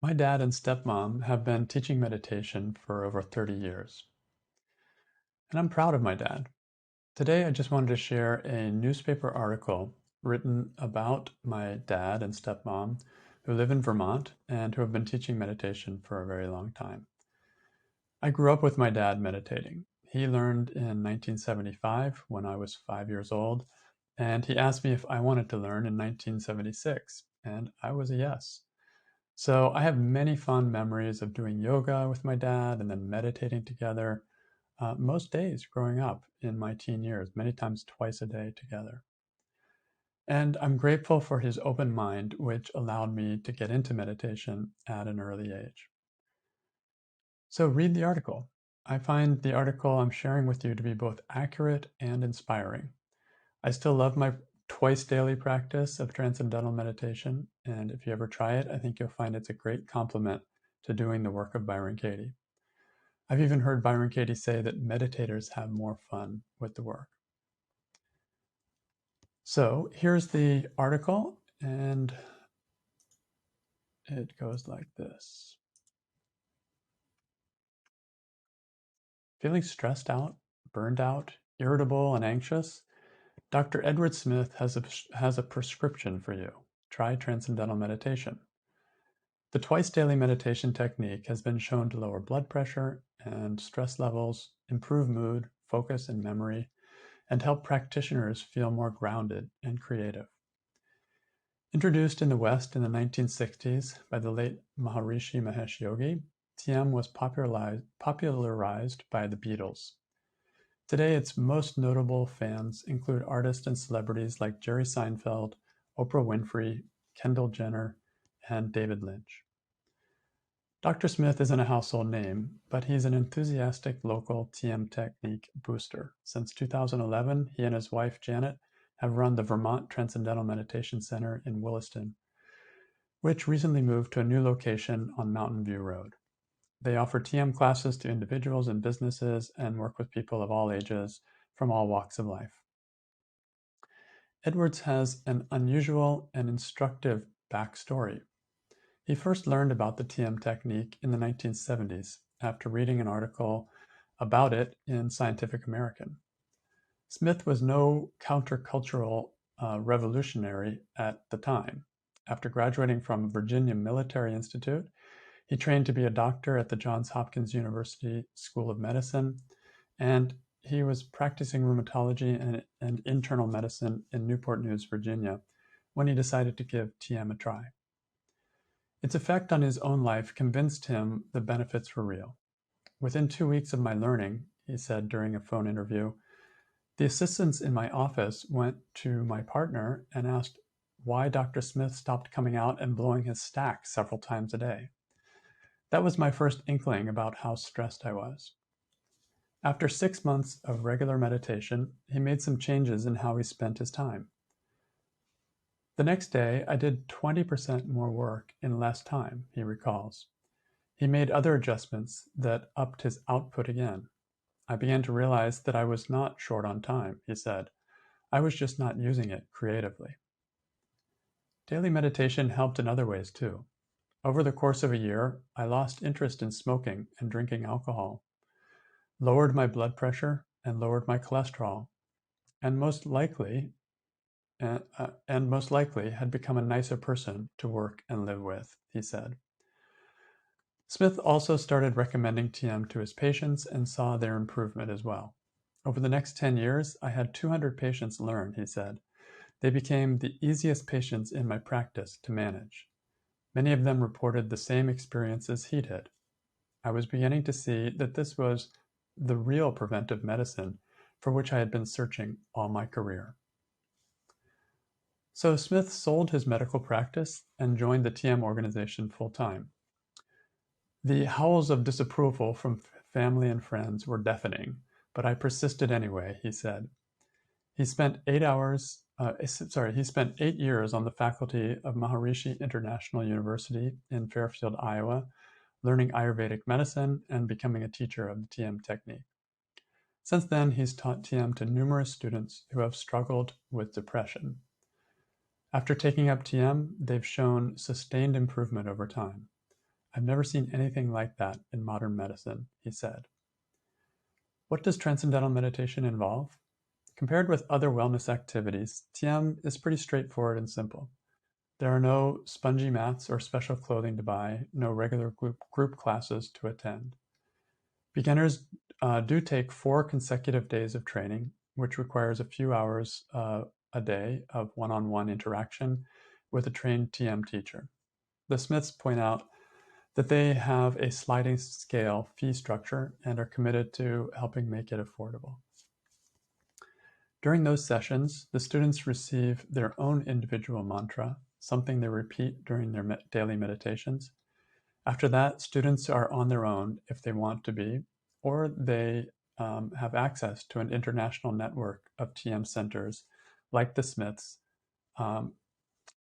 My dad and stepmom have been teaching meditation for over 30 years, and I'm proud of my dad. Today, I just wanted to share a newspaper article written about my dad and stepmom who live in Vermont and who have been teaching meditation for a very long time. I grew up with my dad meditating. He learned in 1975 when I was 5 years old, and he asked me if I wanted to learn in 1976, and I was a yes. So I have many fond memories of doing yoga with my dad and then meditating together most days growing up in my teen years, many times twice a day together. And I'm grateful for his open mind, which allowed me to get into meditation at an early age. So read the article. I find the article I'm sharing with you to be both accurate and inspiring. I still love my twice daily practice of transcendental meditation, and if you ever try it, I think you'll find it's a great complement to doing the work of Byron Katie. I've even heard Byron Katie say that meditators have more fun with the work. So here's the article, and it goes like this. Feeling stressed out, burned out, irritable, and anxious? Dr. Edward Smith has a prescription for you. Try transcendental meditation. The twice daily meditation technique has been shown to lower blood pressure and stress levels, improve mood, focus, and memory, and help practitioners feel more grounded and creative. Introduced in the West in the 1960s by the late Maharishi Mahesh Yogi, TM was popularized by the Beatles. Today, its most notable fans include artists and celebrities like Jerry Seinfeld, Oprah Winfrey, Kendall Jenner, and David Lynch. Dr. Smith isn't a household name, but he's an enthusiastic local TM technique booster. Since 2011, he and his wife Janet have run the Vermont Transcendental Meditation Center in Williston, which recently moved to a new location on Mountain View Road. They offer TM classes to individuals and businesses and work with people of all ages from all walks of life. Edwards has an unusual and instructive backstory. He first learned about the TM technique in the 1970s after reading an article about it in Scientific American. Smith was no countercultural revolutionary at the time. After graduating from Virginia Military Institute, he trained to be a doctor at the Johns Hopkins University School of Medicine, and he was practicing rheumatology and internal medicine in Newport News, Virginia, when he decided to give TM a try. Its effect on his own life convinced him the benefits were real. Within 2 weeks of my learning, he said during a phone interview, the assistants in my office went to my partner and asked why Dr. Smith stopped coming out and blowing his stack several times a day. That was my first inkling about how stressed I was. After 6 months of regular meditation, he made some changes in how he spent his time. The next day, I did 20% more work in less time, he recalls. He made other adjustments that upped his output again. I began to realize that I was not short on time, he said. I was just not using it creatively. Daily meditation helped in other ways too. Over the course of a year, I lost interest in smoking and drinking alcohol, lowered my blood pressure, and lowered my cholesterol, and most likely had become a nicer person to work and live with, he said. Smith also started recommending TM to his patients and saw their improvement as well. Over the next 10 years, I had 200 patients learn, he said. They became the easiest patients in my practice to manage. Many of them reported the same experiences he did. I was beginning to see that this was the real preventive medicine for which I had been searching all my career. So Smith sold his medical practice and joined the TM organization full-time. The howls of disapproval from family and friends were deafening, but I persisted anyway, he said. He spent 8 years on the faculty of Maharishi International University in Fairfield, Iowa, learning Ayurvedic medicine and becoming a teacher of the TM technique. Since then, he's taught TM to numerous students who have struggled with depression. After taking up TM, they've shown sustained improvement over time. I've never seen anything like that in modern medicine, he said. What does transcendental meditation involve? Compared with other wellness activities, TM is pretty straightforward and simple. There are no spongy mats or special clothing to buy, no regular group classes to attend. Beginners do take 4 consecutive days of training, which requires a few hours a day of one-on-one interaction with a trained TM teacher. The Smiths point out that they have a sliding scale fee structure and are committed to helping make it affordable. During those sessions, the students receive their own individual mantra, something they repeat during their daily meditations. After that, students are on their own if they want to be, or they have access to an international network of TM centers like the Smiths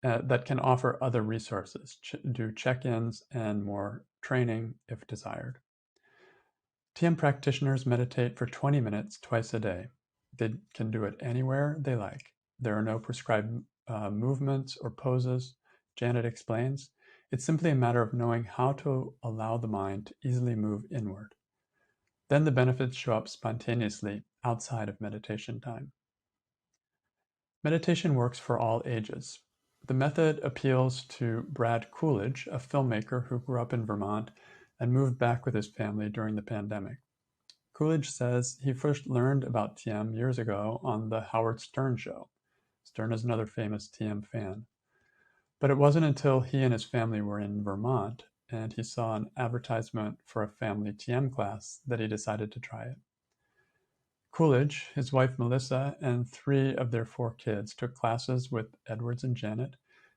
that can offer other resources, do check-ins and more training if desired. TM practitioners meditate for 20 minutes twice a day. They can do it anywhere they like. There are no prescribed movements or poses, Janet explains. It's simply a matter of knowing how to allow the mind to easily move inward. Then the benefits show up spontaneously outside of meditation time. Meditation works for all ages. The method appeals to Brad Coolidge, a filmmaker who grew up in Vermont and moved back with his family during the pandemic. Coolidge says he first learned about TM years ago on the Howard Stern show. Stern is another famous TM fan. But it wasn't until he and his family were in Vermont and he saw an advertisement for a family TM class that he decided to try it. Coolidge, his wife Melissa, and 3 of their 4 kids took classes with Edwards and Janet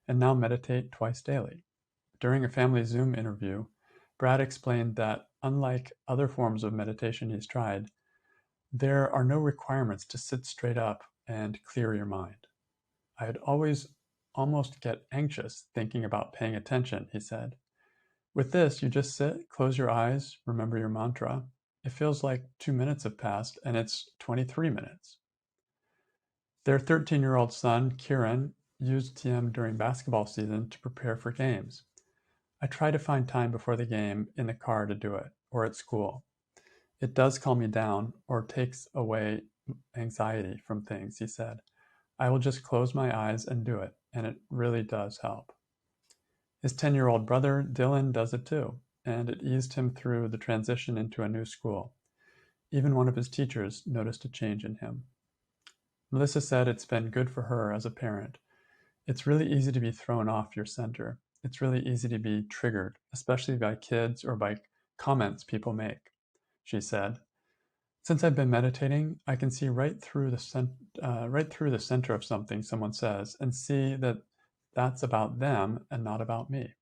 and now meditate twice daily. During a family Zoom interview, Brad explained that unlike other forms of meditation he's tried, there are no requirements to sit straight up and clear your mind. I'd always almost get anxious thinking about paying attention, he said. With this, you just sit, close your eyes, remember your mantra. It feels like 2 minutes have passed and it's 23 minutes. Their 13-year-old son, Kieran, used TM during basketball season to prepare for games. I try to find time before the game in the car to do it, or at school. It does calm me down or takes away anxiety from things, he said. I will just close my eyes and do it, and it really does help. His 10-year-old brother, Dylan, does it too, and it eased him through the transition into a new school. Even one of his teachers noticed a change in him. Melissa said it's been good for her as a parent. It's really easy to be thrown off your center. It's really easy to be triggered, especially by kids or by comments people make, she said. Since I've been meditating, I can see right through the center of something someone says and see that that's about them and not about me.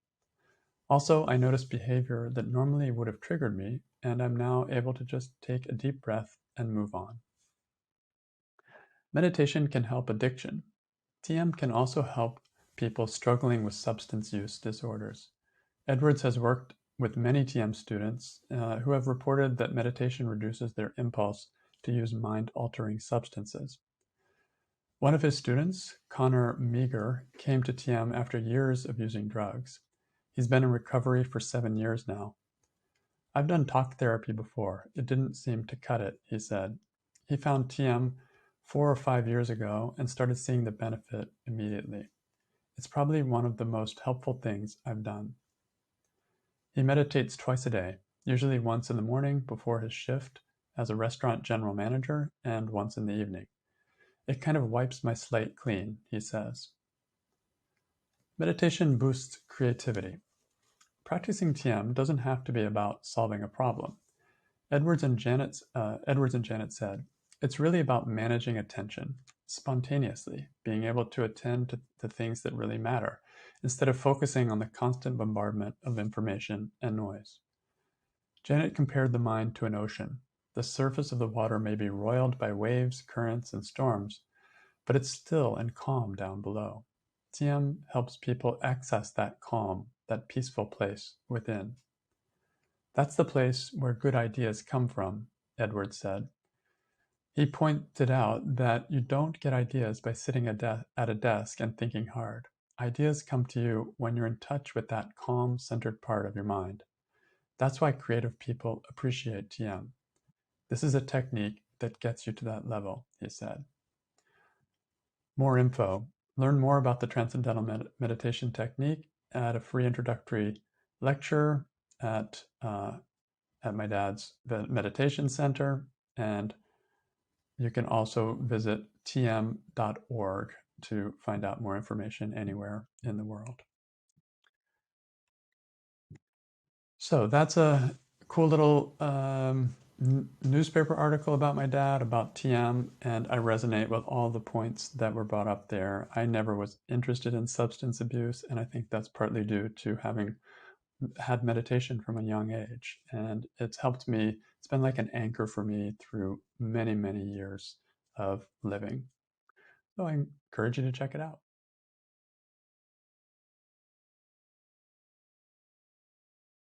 Also, I notice behavior that normally would have triggered me, and I'm now able to just take a deep breath and move on. Meditation can help addiction. TM can also help people struggling with substance use disorders. Edwards has worked with many TM students who have reported that meditation reduces their impulse to use mind-altering substances. One of his students, Connor Meager, came to TM after years of using drugs. He's been in recovery for 7 years now. I've done talk therapy before. It didn't seem to cut it, he said. He found TM 4 or 5 years ago and started seeing the benefit immediately. It's probably one of the most helpful things I've done. He meditates twice a day, usually once in the morning before his shift as a restaurant general manager and once in the evening. It kind of wipes my slate clean, he says. Meditation boosts creativity. Practicing TM doesn't have to be about solving a problem. Edwards and Janet said, it's really about managing attention, spontaneously, being able to attend to the things that really matter, instead of focusing on the constant bombardment of information and noise. Janet compared the mind to an ocean. The surface of the water may be roiled by waves, currents, and storms, but it's still and calm down below. TM helps people access that calm, that peaceful place within. That's the place where good ideas come from, Edwards said. He pointed out that you don't get ideas by sitting at a desk and thinking hard. ideas come to you when you're in touch with that calm, centered part of your mind. That's why creative people appreciate TM. This is a technique that gets you to that level, he said. More info. Learn more about the Transcendental Meditation technique at a free introductory lecture at my dad's meditation center, and you can also visit tm.org to find out more information anywhere in the world. So that's a cool little newspaper article about my dad, about TM, and I resonate with all the points that were brought up there. I never was interested in substance abuse, and I think that's partly due to having had meditation from a young age. And it's helped me, it's been like an anchor for me through many, many years of living. So I encourage you to check it out.